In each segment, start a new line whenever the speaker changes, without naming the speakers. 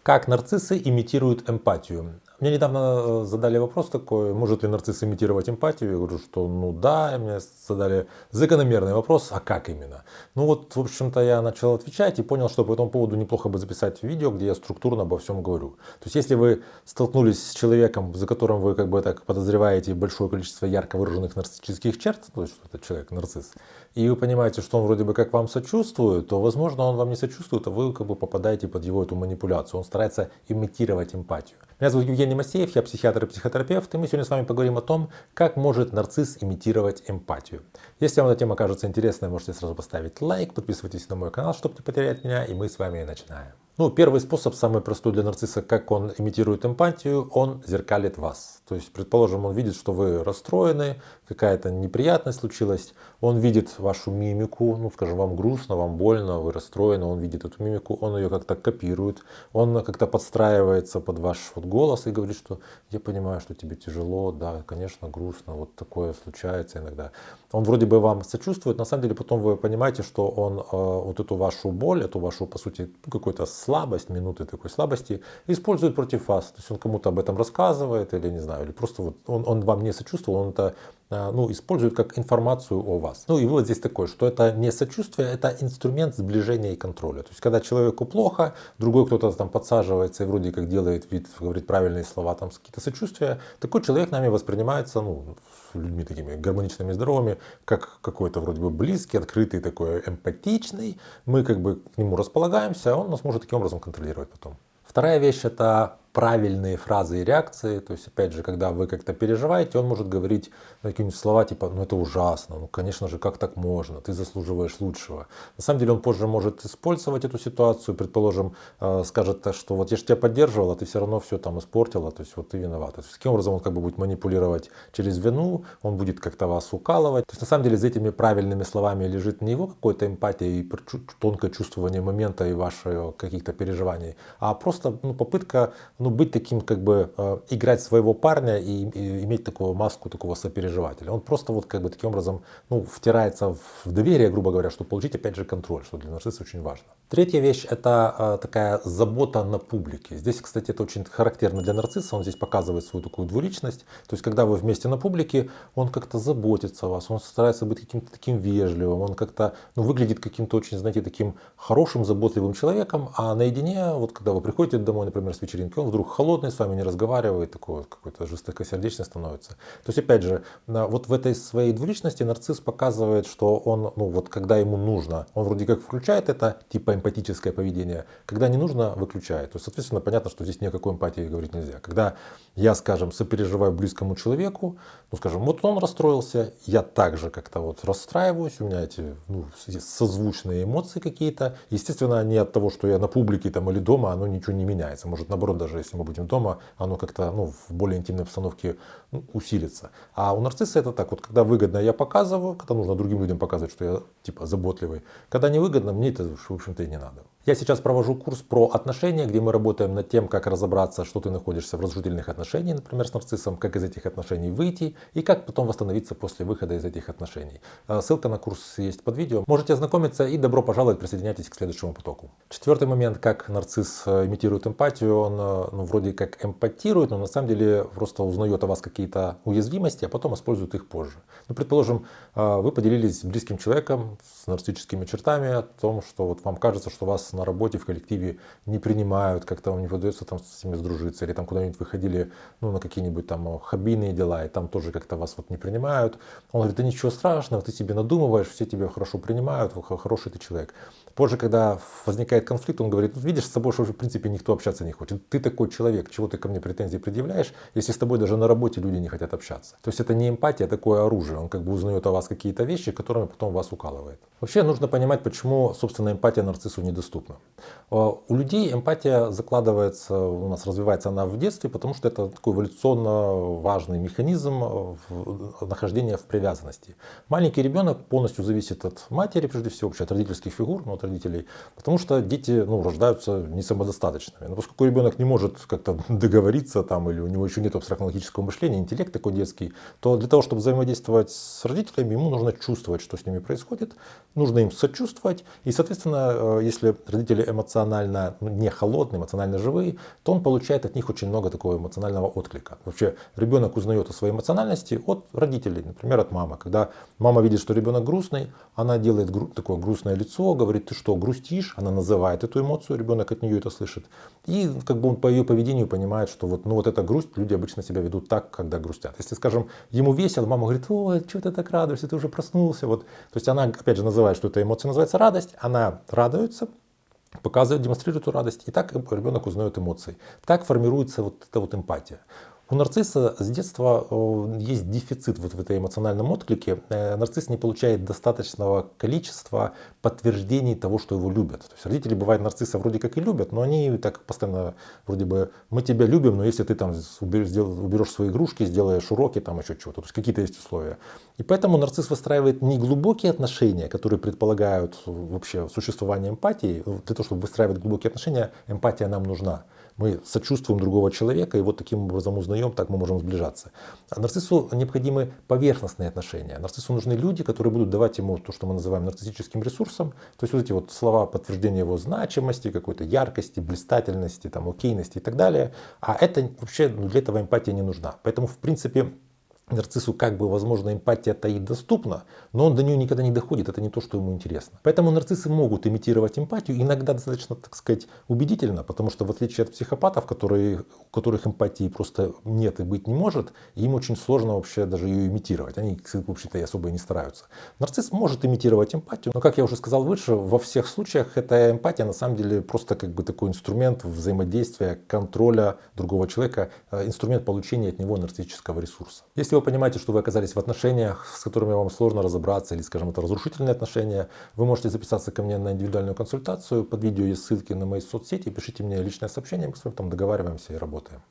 Как нарциссы имитируют эмпатию? Мне недавно задали вопрос такой, может ли нарцисс имитировать эмпатию? Я говорю, что ну да, и мне задали закономерный вопрос, а как именно? Ну вот, в общем-то, я начал отвечать и понял, что по этому поводу неплохо бы записать видео, где я структурно обо всем говорю. То есть, если вы столкнулись с человеком, за которым вы как бы так подозреваете большое количество ярко выраженных нарциссических черт, то есть, что это человек нарцисс, и вы понимаете, что он вроде бы как вам сочувствует, то, возможно, он вам не сочувствует, а вы как бы попадаете под его эту манипуляцию. Он старается имитировать эмпатию. Меня зовут Евгений Масеев, я психиатр и психотерапевт, и мы сегодня с вами поговорим о том, как может нарцисс имитировать эмпатию. Если вам эта тема кажется интересной, можете сразу поставить лайк, подписывайтесь на мой канал, чтобы не потерять меня, и мы с вами начинаем. Ну, первый способ, самый простой для нарцисса, как он имитирует эмпатию, он зеркалит вас. То есть, предположим, он видит, что вы расстроены, какая-то неприятность случилась, он видит вашу мимику, ну, скажем, вам грустно, вам больно, вы расстроены, он видит эту мимику, он ее как-то копирует, он как-то подстраивается под ваш вот голос и говорит, что я понимаю, что тебе тяжело, да, конечно, грустно, вот такое случается иногда. Он вроде бы вам сочувствует, на самом деле потом вы понимаете, что он вот эту вашу боль, эту вашу, по сути, какую-то слабость, минуты такой слабости использует против вас. То есть он кому-то об этом рассказывает или не знаю, или просто вот он вам не сочувствовал, он это использует как информацию о вас. Ну и вывод здесь такой, что это не сочувствие, это инструмент сближения и контроля. То есть когда человеку плохо, другой кто-то там подсаживается и вроде как делает вид, говорит правильные слова, там какие-то сочувствия, такой человек нами воспринимается, людьми такими гармоничными, здоровыми, как какой-то вроде бы близкий, открытый, такой эмпатичный. Мы как бы к нему располагаемся, а он нас может таким образом контролировать потом. Вторая вещь — это правильные фразы и реакции. То есть, опять же, когда вы как-то переживаете, он может говорить какие-нибудь слова типа «ну это ужасно», «ну конечно же, как так можно, ты заслуживаешь лучшего». На самом деле он позже может использовать эту ситуацию, предположим, скажет, что вот я же тебя поддерживал, а ты все равно все там испортила, то есть вот ты виноват. То есть, таким образом он как бы будет манипулировать через вину, он будет как-то вас укалывать. То есть на самом деле за этими правильными словами лежит не его какая-то эмпатия и тонкое чувствование момента и ваших каких-то переживаний, а просто попытка быть таким, как бы, играть своего парня и иметь такую маску такого сопереживателя. Он просто вот как бы таким образом, втирается в доверие, грубо говоря, чтобы получить, опять же, контроль, что для нарцисса очень важно. Третья вещь — это такая забота на публике. Здесь, кстати, это очень характерно для нарцисса, он здесь показывает свою такую двуличность. То есть, когда вы вместе на публике, он как-то заботится о вас, он старается быть каким-то таким вежливым, он как-то, выглядит каким-то очень, знаете, таким хорошим, заботливым человеком, а наедине, вот когда вы приходите домой, например, с вечеринки, он вдруг холодный, с вами не разговаривает, такой вот какой-то жестокосердечный становится. То есть, опять же, вот в этой своей двуличности нарцисс показывает, что он, когда ему нужно, он вроде как включает это, типа эмпатическое поведение, когда не нужно, выключает. То есть, соответственно, понятно, что здесь ни о какой эмпатии говорить нельзя. Когда я, скажем, сопереживаю близкому человеку, скажем, вот он расстроился, я также как-то вот расстраиваюсь, у меня эти созвучные эмоции какие-то. Естественно, не от того, что я на публике там или дома, оно ничего не меняется. Может, наоборот, даже если мы будем дома, оно как-то в более интимной обстановке усилится. А у нарцисса это так, вот когда выгодно, я показываю, когда нужно другим людям показывать, что я типа заботливый. Когда невыгодно, мне это, в общем-то, и не надо. Я сейчас провожу курс про отношения, где мы работаем над тем, как разобраться, что ты находишься в разрушительных отношениях, например, с нарциссом, как из этих отношений выйти и как потом восстановиться после выхода из этих отношений. Ссылка на курс есть под видео. Можете ознакомиться и добро пожаловать, присоединяйтесь к следующему потоку. Четвертый момент, как нарцисс имитирует эмпатию, он вроде как эмпатирует, но на самом деле просто узнает о вас какие-то уязвимости, а потом использует их позже. Предположим, вы поделились с близким человеком с нарциссическими чертами о том, что вот вам кажется, что вас на работе, в коллективе не принимают, как-то вам не удается там с ними сдружиться, или там куда-нибудь выходили на какие-нибудь там хоббийные дела, и там тоже как-то вас вот не принимают. Он говорит, да ничего страшного, ты себе надумываешь, все тебя хорошо принимают, хороший ты человек. Позже, когда возникает конфликт, он говорит, видишь, с тобой уже в принципе никто общаться не хочет. Ты такой человек, чего ты ко мне претензии предъявляешь, если с тобой даже на работе люди не хотят общаться. То есть это не эмпатия, а такое оружие. Он как бы узнает о вас какие-то вещи, которыми потом вас укалывает. Вообще нужно понимать, почему, собственно, эмпатия нарциссу недоступна. У людей эмпатия закладывается, у нас развивается она в детстве, потому что это такой эволюционно важный механизм нахождения в привязанности. Маленький ребенок полностью зависит от матери, прежде всего, вообще от родительских фигур, от родителей, потому что дети рождаются не самодостаточными. Но поскольку ребенок не может как-то договориться там, или у него еще нет абстрактно-логического мышления, интеллект такой детский, то для того, чтобы взаимодействовать с родителями, ему нужно чувствовать, что с ними происходит, нужно им сочувствовать. И, соответственно, если родители эмоционально не холодные, эмоционально живые, то он получает от них очень много такого эмоционального отклика. Вообще ребенок узнает о своей эмоциональности от родителей, например, от мамы. Когда мама видит, что ребенок грустный, она делает такое грустное лицо, говорит: ты что, грустишь? Она называет эту эмоцию, ребенок от нее это слышит. И как бы он по ее поведению понимает, что вот эта грусть, люди обычно себя ведут так, когда грустят. Если, скажем, ему весело, мама говорит: ой, что ты так радуешься, ты уже проснулся. Вот. То есть она, опять же, называет, что эта эмоция называется радость, она радуется, показывает, демонстрирует эту радость, и так ребенок узнает эмоции. Так формируется вот эта вот эмпатия. У нарцисса с детства есть дефицит вот в этой эмоциональном отклике. Нарцисс не получает достаточного количества подтверждений того, что его любят. То есть родители, бывает, нарцисса вроде как и любят, но они так постоянно вроде бы: мы тебя любим, но если ты там уберешь свои игрушки, сделаешь уроки, там еще чего-то. То есть какие-то есть условия. И поэтому нарцисс выстраивает не глубокие отношения, которые предполагают вообще существование эмпатии. Для того, чтобы выстраивать глубокие отношения, эмпатия нам нужна. Мы сочувствуем другого человека, и вот таким образом узнаем, так мы можем сближаться. А нарциссу необходимы поверхностные отношения. Нарциссу нужны люди, которые будут давать ему то, что мы называем нарциссическим ресурсом. То есть вот эти вот слова подтверждения его значимости, какой-то яркости, блистательности, там, окейности и так далее. А это вообще для этого эмпатия не нужна. Поэтому, в принципе, нарциссу как бы, возможно, эмпатия-то и доступна, но он до нее никогда не доходит, это не то, что ему интересно. Поэтому нарциссы могут имитировать эмпатию, иногда достаточно, так сказать, убедительно, потому что в отличие от психопатов, у которых эмпатии просто нет и быть не может, им очень сложно вообще даже ее имитировать. Они, в общем-то, и особо и не стараются. Нарцисс может имитировать эмпатию, но, как я уже сказал выше, во всех случаях эта эмпатия на самом деле просто как бы такой инструмент взаимодействия, контроля другого человека, инструмент получения от него нарциссического ресурса. Если вы понимаете, что вы оказались в отношениях, с которыми вам сложно разобраться, или, скажем, это разрушительные отношения, вы можете записаться ко мне на индивидуальную консультацию. Под видео есть ссылки на мои соцсети. Пишите мне личное сообщение, мы с вами там договариваемся и работаем.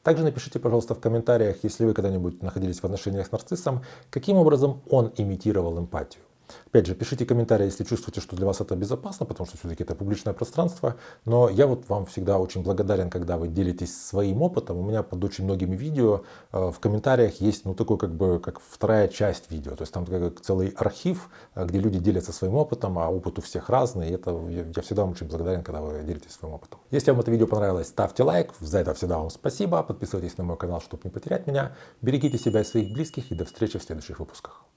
Также напишите, пожалуйста, в комментариях, если вы когда-нибудь находились в отношениях с нарциссом, каким образом он имитировал эмпатию. Опять же, пишите комментарии, если чувствуете, что для вас это безопасно, потому что все-таки это публичное пространство. Но я вот вам всегда очень благодарен, когда вы делитесь своим опытом. У меня под очень многими видео в комментариях есть такой как вторая часть видео. То есть там как целый архив, где люди делятся своим опытом, а опыт у всех разный. И это я всегда вам очень благодарен, когда вы делитесь своим опытом. Если вам это видео понравилось, ставьте лайк. За это всегда вам спасибо. Подписывайтесь на мой канал, чтобы не потерять меня. Берегите себя и своих близких. И до встречи в следующих выпусках.